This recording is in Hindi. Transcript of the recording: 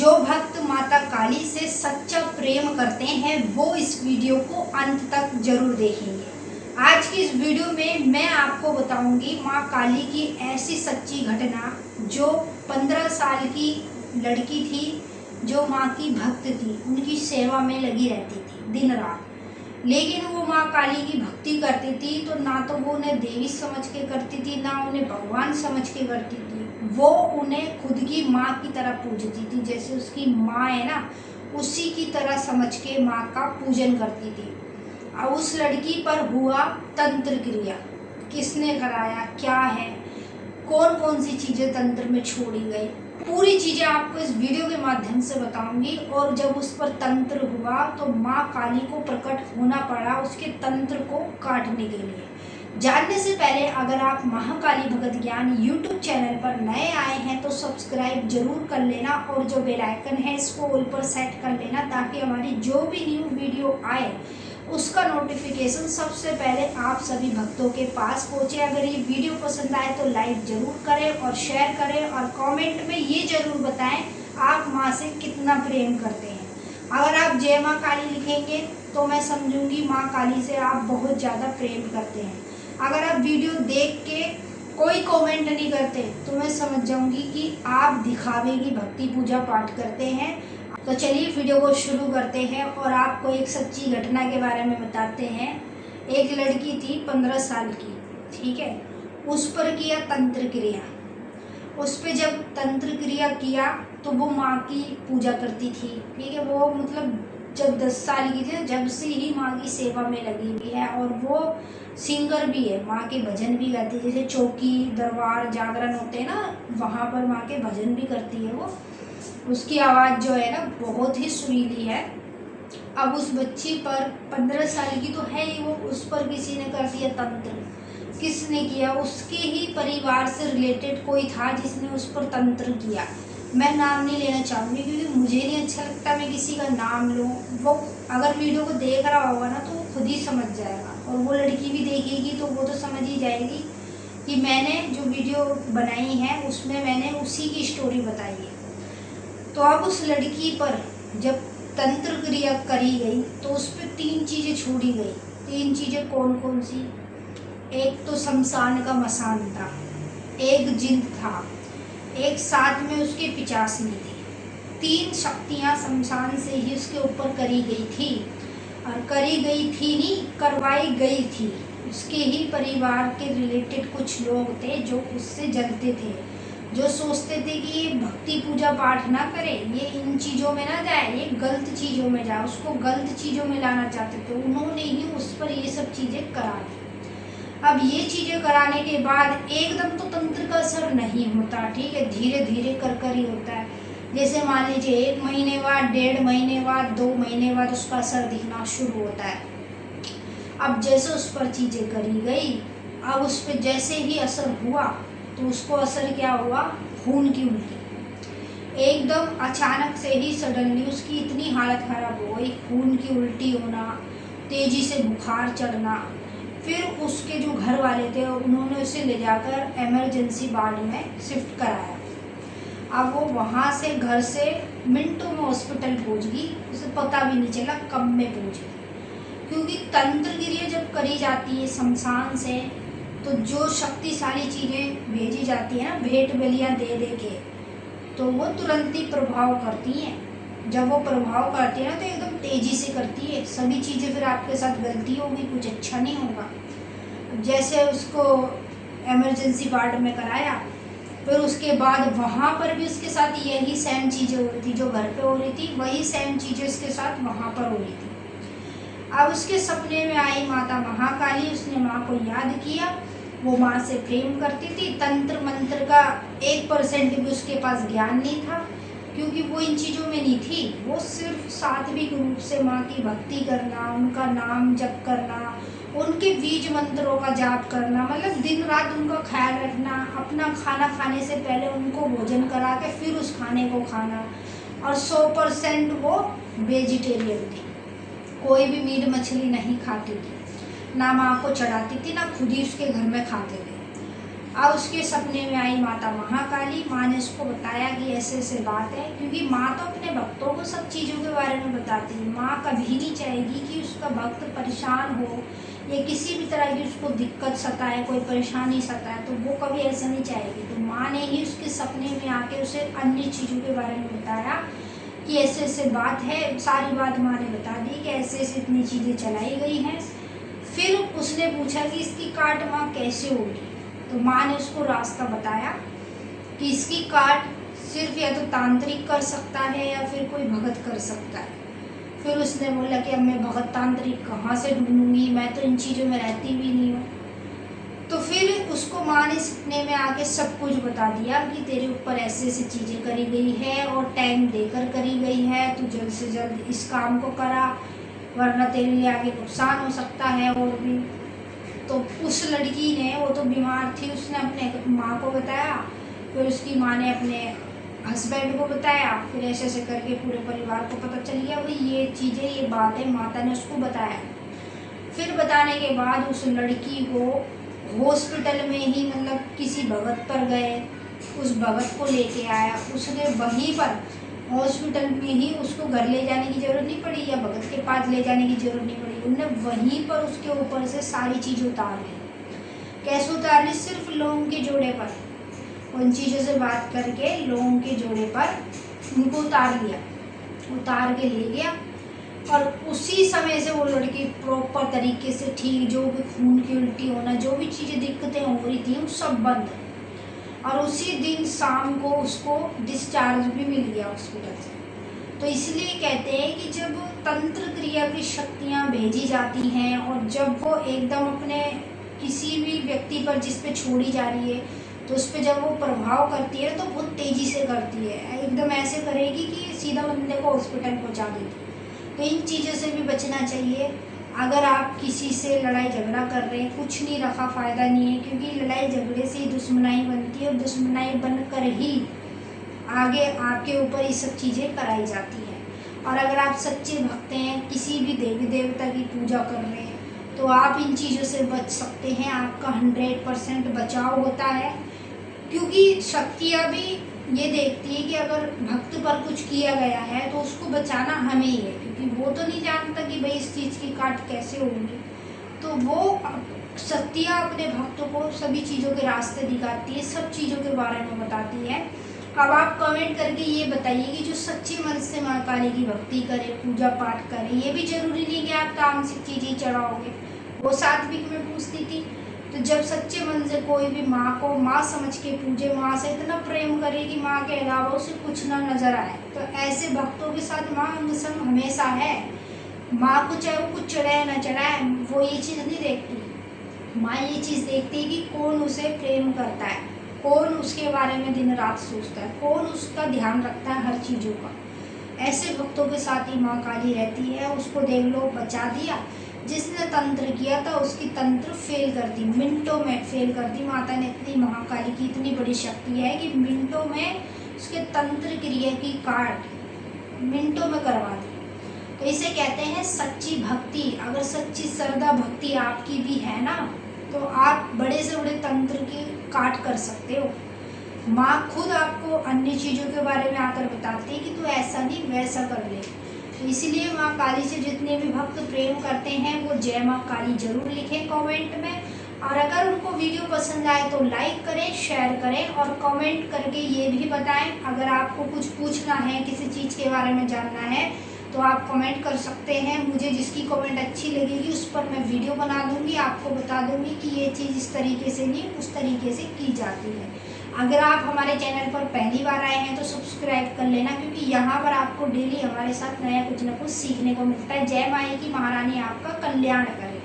जो भक्त माता काली से सच्चा प्रेम करते हैं वो इस वीडियो को अंत तक जरूर देखेंगे। आज की इस वीडियो में मैं आपको बताऊंगी माँ काली की ऐसी सच्ची घटना जो 15 साल की लड़की थी, जो माँ की भक्त थी, उनकी सेवा में लगी रहती थी दिन रात। लेकिन वो माँ काली की भक्ति करती थी तो ना तो वो उन्हें देवी समझ के करती थी, ना उन्हें भगवान समझ के करती थी। वो उन्हें खुद की माँ की तरह पूजती थी, जैसे उसकी माँ है ना, उसी की तरह समझ के माँ का पूजन करती थी। और उस लड़की पर हुआ तंत्र क्रिया, किसने कराया, क्या है, कौन कौन सी चीज़ें तंत्र में छोड़ी गई, पूरी चीज़ें आपको इस वीडियो के माध्यम से बताऊंगी। और जब उस पर तंत्र हुआ तो माँ काली को प्रकट होना पड़ा उसके तंत्र को काटने के लिए। जानने से पहले अगर आप महाकाली भगत ज्ञान यूट्यूब चैनल पर नए आए हैं तो सब्सक्राइब जरूर कर लेना और जो बेल आइकन है इसको ऑल पर सेट कर लेना, ताकि हमारी जो भी न्यू वीडियो आए उसका नोटिफिकेशन सबसे पहले आप सभी भक्तों के पास पहुंचे। अगर ये वीडियो पसंद आए तो लाइक जरूर करें और शेयर करें और कमेंट में ये जरूर बताएं आप माँ से कितना प्रेम करते हैं। अगर आप जय माँ काली लिखेंगे तो मैं समझूंगी माँ काली से आप बहुत ज़्यादा प्रेम करते हैं। अगर आप वीडियो देख के कोई कमेंट नहीं करते तो मैं समझ जाऊंगी कि आप दिखावे की भक्ति पूजा पाठ करते हैं। तो चलिए वीडियो को शुरू करते हैं और आपको एक सच्ची घटना के बारे में बताते हैं। एक लड़की थी 15 साल की, ठीक है, उस पर किया तंत्र क्रिया। उस पर जब तंत्र क्रिया किया तो वो माँ की पूजा करती थी, ठीक है। वो मतलब जब 10 साल की थी जब से ही माँ की सेवा में लगी हुई है और वो सिंगर भी है, माँ के भजन भी गाती है। जैसे चौकी दरबार जागरण होते हैं ना, वहाँ पर माँ के भजन भी करती है वो। उसकी आवाज़ जो है ना बहुत ही सुरीली है। अब उस बच्ची पर 15 साल की तो है ही वो, उस पर किसी ने कर दिया तंत्र। किसने किया? उसके ही परिवार से रिलेटेड कोई था जिसने उस पर तंत्र किया। मैं नाम नहीं लेना चाहूँगी क्योंकि मुझे नहीं अच्छा लगता मैं किसी का नाम लूँ। वो अगर वीडियो को देख रहा होगा ना तो वो खुद ही समझ जाएगा, और वो लड़की भी देखेगी तो वो तो समझ ही जाएगी कि मैंने जो वीडियो बनाई है उसमें मैंने उसी की स्टोरी बताई है। तो अब उस लड़की पर जब तंत्र क्रिया करी गई तो उस पर 3 चीज़ें छोड़ी गई। 3 चीज़ें कौन कौन सी? एक तो शमशान का मसान था, एक जिंद था, एक साथ में उसके पिचासनी थी। 3 शक्तियाँ शमशान से ही उसके ऊपर करी गई थी। और करी गई थी नहीं, करवाई गई थी। उसके ही परिवार के रिलेटेड कुछ लोग थे जो उससे जलते थे, जो सोचते थे कि ये भक्ति पूजा पाठ ना करे, ये इन चीज़ों में ना जाए, ये गलत चीज़ों में जाए, उसको गलत चीज़ों में लाना चाहते थे। उन्होंने ही उस पर ये सब चीज़ें करा दी। अब ये चीज़ें कराने के बाद एकदम तो तंत्र का असर नहीं होता, ठीक है, धीरे धीरे कर ही होता है। जैसे मान लीजिए 1 महीने बाद, 1.5 महीने बाद, 2 महीने बाद उसका असर दिखना शुरू होता है। अब जैसे उस पर चीज़ें करी गई, अब उस पर जैसे ही असर हुआ तो उसको असर क्या हुआ? खून की उल्टी। एकदम अचानक से ही सडनली उसकी इतनी हालत खराब हो गई, खून की उल्टी होना, तेजी से बुखार चढ़ना। फिर उसके जो घर वाले थे उन्होंने उसे ले जाकर इमरजेंसी वार्ड में शिफ्ट कराया। अब वो वहाँ से घर से मिनटों में हॉस्पिटल पहुँच गई, उसे पता भी नहीं चला कब में पहुँच गई। क्योंकि तंत्र क्रिया जब करी जाती है शमशान से तो जो शक्तिशाली चीज़ें भेजी जाती है ना, भेंट बलियाँ दे दे के, तो वो तुरंत ही प्रभाव करती हैं। जब वो प्रभाव करती है ना तो एकदम तेज़ी से करती है सभी चीज़ें। फिर आपके साथ गलती होगी, कुछ अच्छा नहीं होगा। जैसे उसको इमरजेंसी वार्ड में कराया, फिर उसके बाद वहाँ पर भी उसके साथ यही सेम चीज़ें हो रही थी, जो घर पे हो रही थी वही सेम चीज़ें उसके साथ वहाँ पर हो रही थी। अब उसके सपने में आई माता महाकाली, उसने माँ को याद किया। वो माँ से प्रेम करती थी। तंत्र मंत्र का 1% भी उसके पास ज्ञान नहीं था, क्योंकि वो इन चीज़ों में नहीं थी। वो सिर्फ सात्विक रूप से माँ की भक्ति करना, उनका नाम जप करना, उनके बीज मंत्रों का जाप करना, मतलब दिन रात उनका ख्याल रखना, अपना खाना खाने से पहले उनको भोजन करा के फिर उस खाने को खाना। और 100% वो वेजिटेरियन थी, कोई भी मीट मछली नहीं खाती थी, ना माँ को चढ़ाती थी, ना खुद ही उसके घर में खाते थे। अब उसके सपने में आई माता महाकाली। माँ ने उसको बताया कि ऐसे ऐसे बात है, क्योंकि माँ तो अपने भक्तों को सब चीज़ों के बारे में बताती है। माँ कभी नहीं चाहेगी कि उसका भक्त परेशान हो या किसी भी तरह की उसको दिक्कत सताए, कोई परेशानी सताए, तो वो कभी ऐसा नहीं चाहेगी। तो माँ ने ही उसके सपने में आके उसे अन्य चीज़ों के बारे में बताया कि ऐसे ऐसे बात है। सारी बात माँ ने बता दी कि ऐसे ऐसे इतनी चीज़ें चलाई गई हैं। फिर उसने पूछा कि इसकी काट माँ कैसे होगी, तो माँ ने उसको रास्ता बताया कि इसकी काट सिर्फ या तो तांत्रिक कर सकता है या फिर कोई भगत कर सकता है। फिर उसने बोला कि अब मैं भगत तांत्रिक कहाँ से ढूंढूंगी, मैं तो इन चीज़ों में रहती भी नहीं हूँ। तो फिर उसको माँ ने सपने में आके सब कुछ बता दिया कि तेरे ऊपर ऐसे ऐसी चीज़ें करी गई है और टाइम देकर करी गई है, तू जल्द से जल्द इस काम को करा वरना तेरे लिए आगे नुकसान हो सकता है और भी। तो उस लड़की ने, वो तो बीमार थी, उसने अपने माँ को बताया, फिर उसकी माँ ने अपने हस्बैंड को बताया, फिर ऐसे ऐसे करके पूरे परिवार को पता चल गया भाई ये चीज़ें, ये बातें माता ने उसको बताया। फिर बताने के बाद उस लड़की को हॉस्पिटल में ही, मतलब किसी भगत पर गए, उस भगत को लेके आया। उसने वहीं पर हॉस्पिटल में ही, उसको घर ले जाने की ज़रूरत नहीं पड़ी या भगत के पास ले जाने की ज़रूरत नहीं पड़ी, उनने वहीं पर उसके ऊपर से सारी चीज़ उतार ली। कैसे उतार ली? सिर्फ लौंग के जोड़े पर, उन चीज़ों से बात करके लौंग के जोड़े पर उनको उतार लिया, उतार के ले गया। और उसी समय से वो लड़की प्रॉपर तरीके से ठीक, जो भी खून की उल्टी होना, जो भी चीज़ें दिक्कतें हो रही थी वो सब बंद। और उसी दिन शाम को उसको डिस्चार्ज भी मिल गया हॉस्पिटल से। तो इसलिए कहते हैं कि जब तंत्र क्रिया की शक्तियाँ भेजी जाती हैं और जब वो एकदम अपने किसी भी व्यक्ति पर जिस पे छोड़ी जा रही है, तो उस पर जब वो प्रभाव करती है तो बहुत तेज़ी से करती है, एकदम ऐसे करेगी कि सीधा बंदे को हॉस्पिटल पहुंचा देगी। तो इन चीज़ों से भी बचना चाहिए। अगर आप किसी से लड़ाई झगड़ा कर रहे हैं, कुछ नहीं रखा, फ़ायदा नहीं है, क्योंकि लड़ाई झगड़े से ही दुश्मनाई बनती है और दुश्मनाई बनकर ही आगे आपके ऊपर ये सब चीज़ें कराई जाती हैं। और अगर आप सच्चे भक्त हैं, किसी भी देवी देवता की पूजा कर रहे हैं, तो आप इन चीज़ों से बच सकते हैं। आपका 100% बचाव होता है, क्योंकि शक्तियाँ भी ये देखती है कि अगर भक्त पर कुछ किया गया है तो उसको बचाना हमें ही है, क्योंकि वो तो नहीं जानता कि भाई इस चीज़ की काट कैसे होगी। तो वो शक्तियाँ अपने भक्तों को सभी चीज़ों के रास्ते दिखाती है, सब चीज़ों के बारे में बताती है। अब आप कमेंट करके ये बताइए कि जो सच्चे मन से माँ काली की भक्ति करें, पूजा पाठ करें, ये भी जरूरी नहीं कि आप तामसिक चीज़ें चढ़ाओगे। वो सात्विक में पूछती थी। तो जब सच्चे मन से कोई भी माँ को माँ समझ के पूजे, माँ से इतना प्रेम करे कि माँ के अलावा उसे कुछ ना नजर आए, तो ऐसे भक्तों के साथ माँ संग हमेशा है। माँ को चाहे वो कुछ चढ़ाए ना चढ़ाए, वो ये चीज़ नहीं देखती। माँ ये चीज़ देखती है कि कौन उसे प्रेम करता है, कौन उसके बारे में दिन रात सोचता है, कौन उसका ध्यान रखता है हर चीज़ों का। ऐसे भक्तों के साथ ही माँ काली रहती है। उसको देख लो, बचा दिया। जिसने तंत्र किया था उसकी तंत्र फेल कर दी, मिनटों में फेल कर दी। माता ने इतनी, महाकाली की इतनी बड़ी शक्ति है कि मिनटों में उसके तंत्र क्रिया की काट मिनटों में करवा दी। तो इसे कहते हैं सच्ची भक्ति। अगर सच्ची श्रद्धा भक्ति आपकी भी है ना, तो आप बड़े से बड़े तंत्र की काट कर सकते हो। माँ खुद आपको अन्य चीज़ों के बारे में आकर बताती है कि तू ऐसा नहीं वैसा कर ले। तो इसीलिए माँ काली से जितने भी भक्त प्रेम करते हैं वो जय माँ काली जरूर लिखें कमेंट में। और अगर उनको वीडियो पसंद आए तो लाइक करें, शेयर करें और कमेंट करके ये भी बताएं। अगर आपको कुछ पूछना है, किसी चीज़ के बारे में जानना है, तो आप कमेंट कर सकते हैं। मुझे जिसकी कमेंट अच्छी लगेगी उस पर मैं वीडियो बना दूंगी, आपको बता दूंगी कि ये चीज़ इस तरीके से नहीं, उस तरीके से की जाती है। अगर आप हमारे चैनल पर पहली बार आए हैं तो सब्सक्राइब कर लेना, क्योंकि यहाँ पर आपको डेली हमारे साथ नया कुछ ना कुछ सीखने को मिलता है। जय माई की, महारानी आपका कल्याण करे।